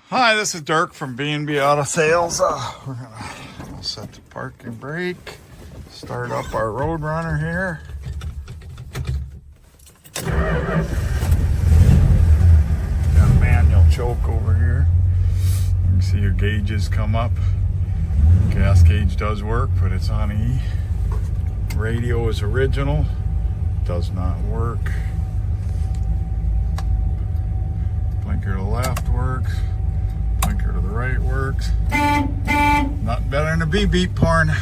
Hi, this is Dirk from B&B Auto Sales. We're gonna set the parking brake, start up our Road Runner here. Got a manual choke over here. You can see your gauges come up. Gas gauge does work, but it's on E. Radio is original, does not work. Blinker to the left works. Blinker to the right works. Nothing better than a beep porn.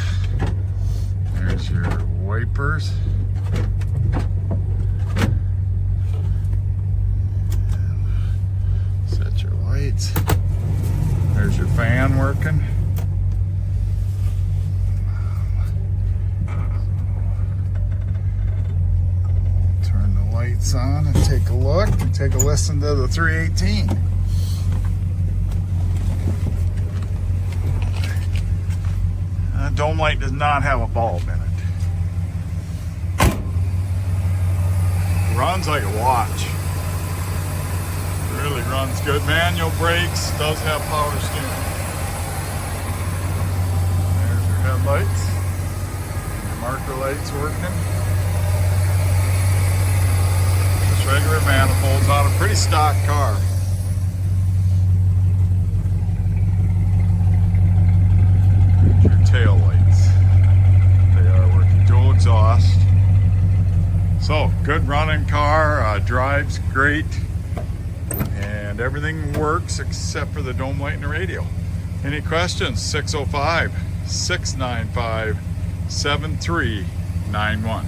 There's your wipers. Set your lights. There's your fan working. Turn the lights on and take a look and take a listen to the 318. Dome light does not have a bulb in it. Runs like a watch. Really runs good. Manual brakes, does have power steering. There's your headlights. Your marker lights working. Just regular manifolds on a pretty stock car. Tail lights. They are working dual exhaust. So, good running car, drives great, and everything works except for the dome light and the radio. Any questions? 605-695-7391.